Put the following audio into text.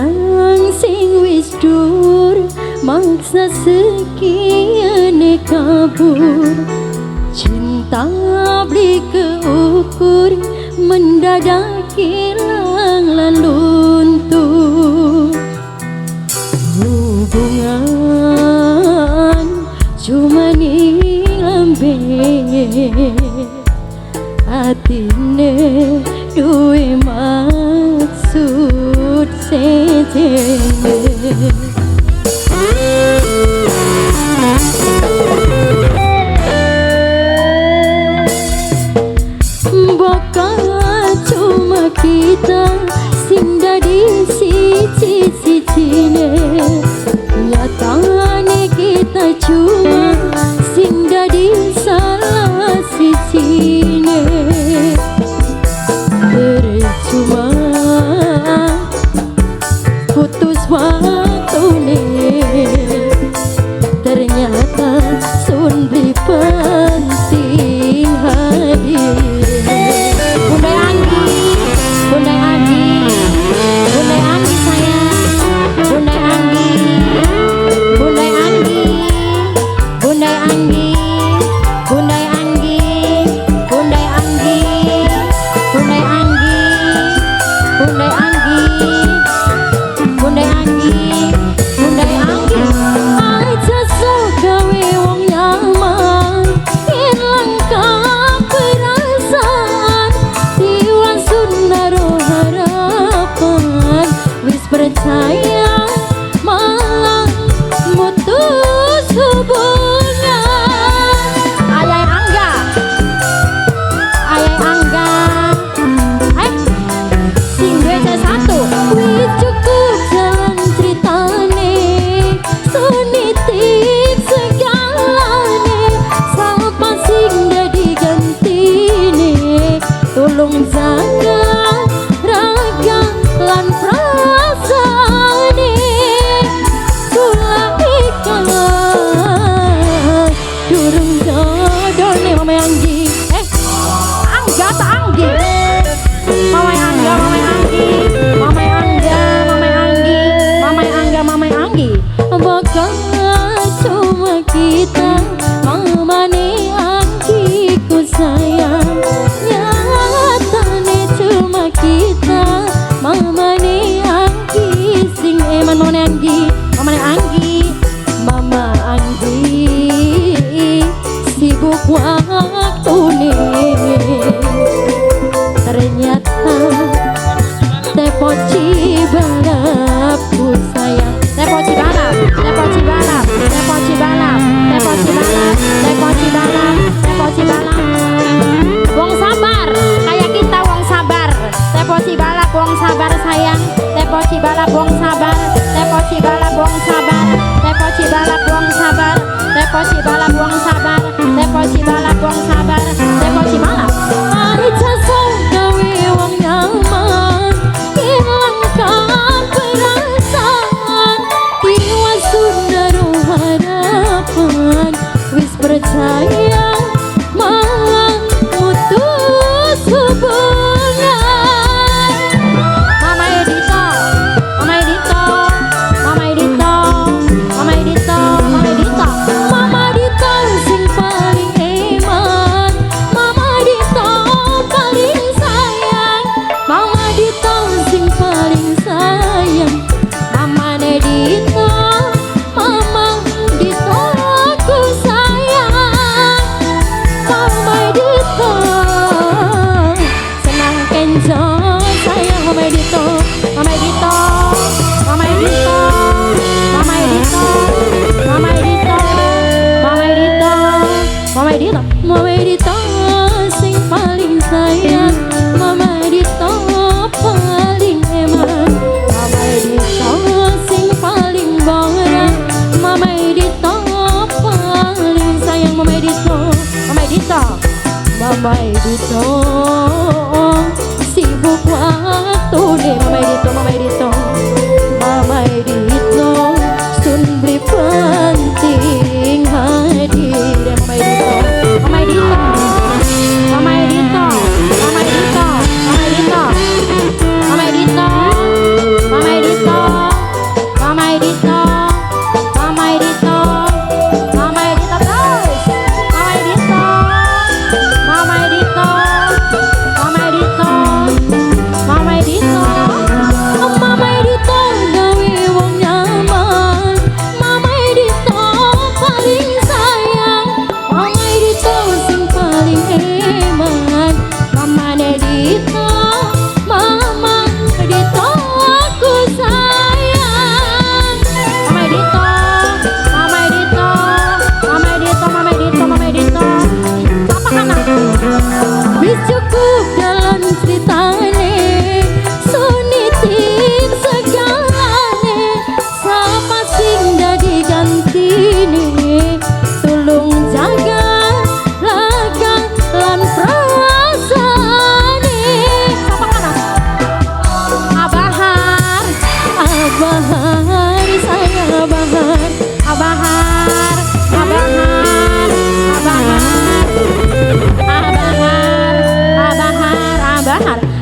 Sayang sing wis dur maksa sekian kabur. Cinta beli keukur mendadak hilang lan luntur. Hubungan cuma ning lambe, atine duwe maksud sejene. Bakal cuma kita sing dadi siji-sijine, nyatane kita cuma sing dadi salah sijine. Percuma putus waktune, ternyata sun beli penting hadir. Bunda Anggi sayang, Bunda Anggi, Bunda Anggi, Bunda Anggi, Bunda Anggi, Bunda Anggi, Bunda Anggi, Bunda Anggi, Bunda Anggi, Bunda Anggi. Aja sok gawe wong nyaman, ilang perasaan, tiwan sunaro harapan, wis percaya malah mutus hubungan. Ayai Angga, Ayai Angga, sing duwe satu, wis cukup jalan ceritane, sunitip segalane, sapa sing dadi gantine, tulung jaga raga lan prasane, sulaika durung dodone. Mama Anggi, Angga tak Anggi, Mama Angga, Mama Anggi, Mama Angga, Mama Anggi, Mama Angga, Mama Anggi. Bakal cuma kita, Mama nih Anggi ku sayang, nyatane cuma kita, Mama nih Anggi sing eman. Mama nih Anggi, Mama nih Anggi, Mama Anggi sibuk waktune, ternyata tepoci balapku sayang. Tepoci balap, tepoci balap, tepoci balap, tepoci balap, tepoci balap, tepoci balap. Wong sabar, kayak kita wong sabar. Tepoci balap wong sabar sayang. Tepoci balap wong sabar. Tepoci balap wong sabar. Tepoci balap wong sabar. Tepoci balap wong sabar. Tepoci balap wong sabar. Tepoci balap. Aja sok gawe wong nyaman, hilangkan perasaan, tiwas sunaro harapan, wis percaya malah mutus hubungan. Mama Edito, Mama Edito, Mama Edito, Mama Edito, Mama Edito, Mama Edito. Abahar saya Abahar, Abahar, Abahar, Abahar, Abahar, Abahar, Abahar.